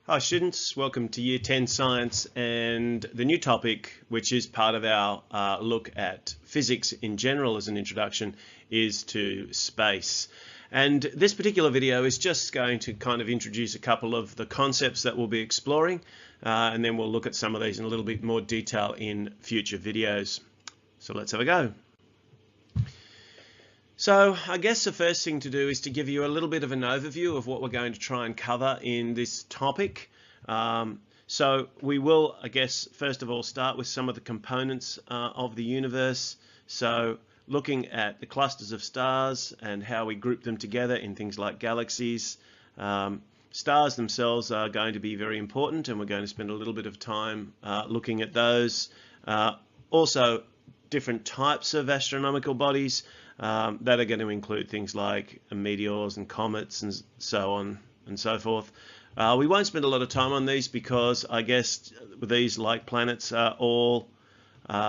Hi students, welcome to Year 10 Science, and the new topic, which is part of our look at physics in general as an introduction, is to space. And this particular video is just going to kind of introduce a couple of the concepts that we'll be exploring, and then we'll look at some of these in a little bit more detail in future videos. So let's have a go. So I guess the first thing to do is to give you a little bit of an overview of what we're going to try and cover in this topic. So we will, I guess, first of all start with some of the components of the universe. So looking at the clusters of stars and how we group them together in things like galaxies. Stars themselves are going to be very important, and we're going to spend a little bit of time looking at those. Also, different types of astronomical bodies. That are going to include things like meteors and comets and so on and so forth. We won't spend a lot of time on these because I guess these, like planets, are all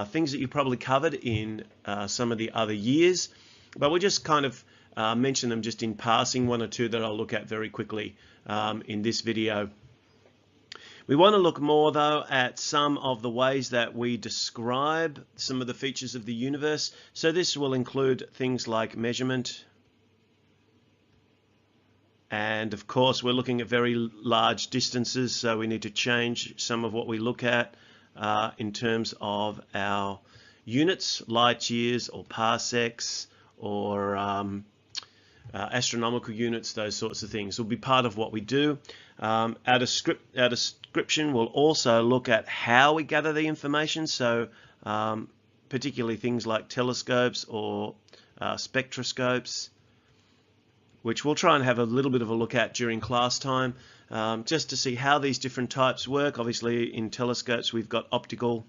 things that you probably covered in some of the other years, but we'll just kind of mention them just in passing, one or two that I'll look at very quickly in this video. We want to look more though at some of the ways that we describe some of the features of the universe. So this will include things like measurement, and of course we're looking at very large distances, so we need to change some of what we look at in terms of our units, light years or parsecs or astronomical units. Those sorts of things will be part of what we do. Our description will also look at how we gather the information, so particularly things like telescopes or spectroscopes, which we'll try and have a little bit of a look at during class time, just to see how these different types work. Obviously in telescopes we've got optical,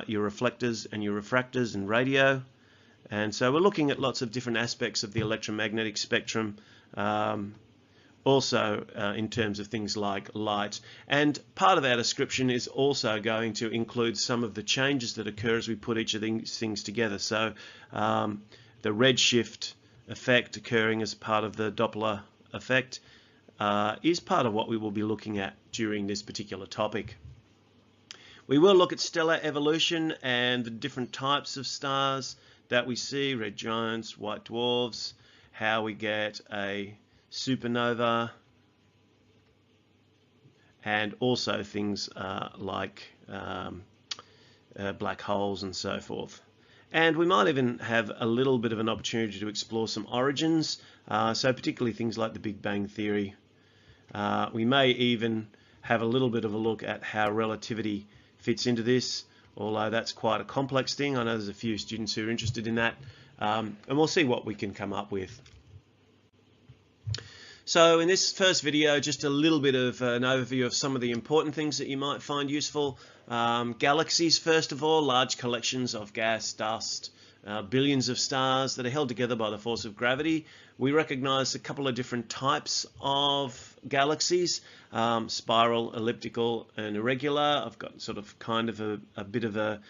your reflectors and your refractors, and radio. And so we're looking at lots of different aspects of the electromagnetic spectrum, also in terms of things like light. And part of our description is also going to include some of the changes that occur as we put each of these things together. So the redshift effect occurring as part of the Doppler effect is part of what we will be looking at during this particular topic. We will look at stellar evolution and the different types of stars that we see, red giants, white dwarfs, how we get a supernova, and also things like black holes and so forth. And we might even have a little bit of an opportunity to explore some origins, so particularly things like the Big Bang Theory. We may even have a little bit of a look at how relativity fits into this, although that's quite a complex thing. I know there's a few students who are interested in that, and we'll see what we can come up with. So in this first video, just a little bit of an overview of some of the important things that you might find useful. Galaxies, first of all, large collections of gas, dust, billions of stars that are held together by the force of gravity. We recognize a couple of different types of galaxies, spiral, elliptical, and irregular. I've got sort of kind of a bit of a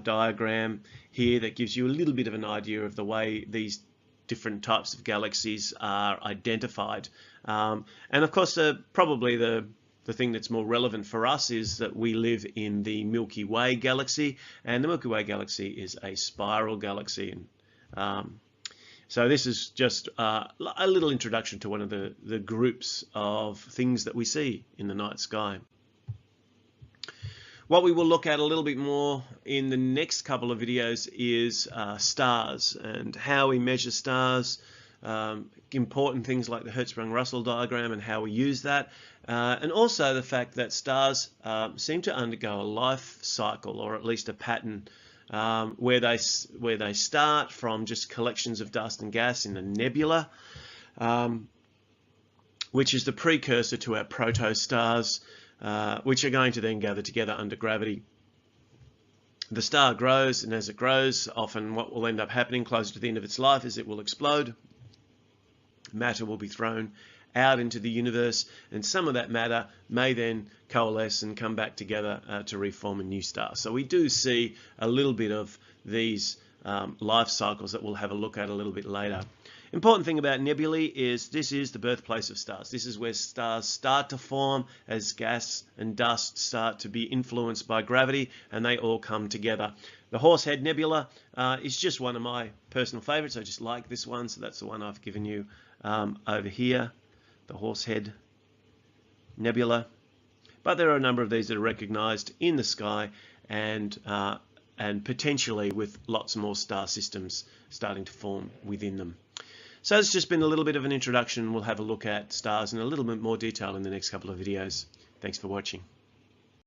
diagram here that gives you a little bit of an idea of the way these different types of galaxies are identified. And of course, probably the thing that's more relevant for us is that we live in the Milky Way galaxy, and the Milky Way galaxy is a spiral galaxy. And so this is just a little introduction to one of the groups of things that we see in the night sky. What we will look at a little bit more in the next couple of videos is stars and how we measure stars, important things like the Hertzsprung-Russell diagram and how we use that, and also the fact that stars seem to undergo a life cycle, or at least a pattern, where they start from just collections of dust and gas in a nebula, which is the precursor to our protostars, which are going to then gather together under gravity. The star grows, and as it grows, often what will end up happening closer to the end of its life is it will explode. Matter will be thrown out into the universe, and some of that matter may then coalesce and come back together to reform a new star. So we do see a little bit of these life cycles that we'll have a look at a little bit later. Important thing about nebulae is this is the birthplace of stars. This is where stars start to form as gas and dust start to be influenced by gravity, and they all come together. The Horsehead Nebula is just one of my personal favorites. I just like this one, so that's the one I've given you over here, the Horsehead Nebula. But there are a number of these that are recognized in the sky, and potentially with lots more star systems starting to form within them. So it's just been a little bit of an introduction. We'll have a look at stars in a little bit more detail in the next couple of videos. Thanks for watching.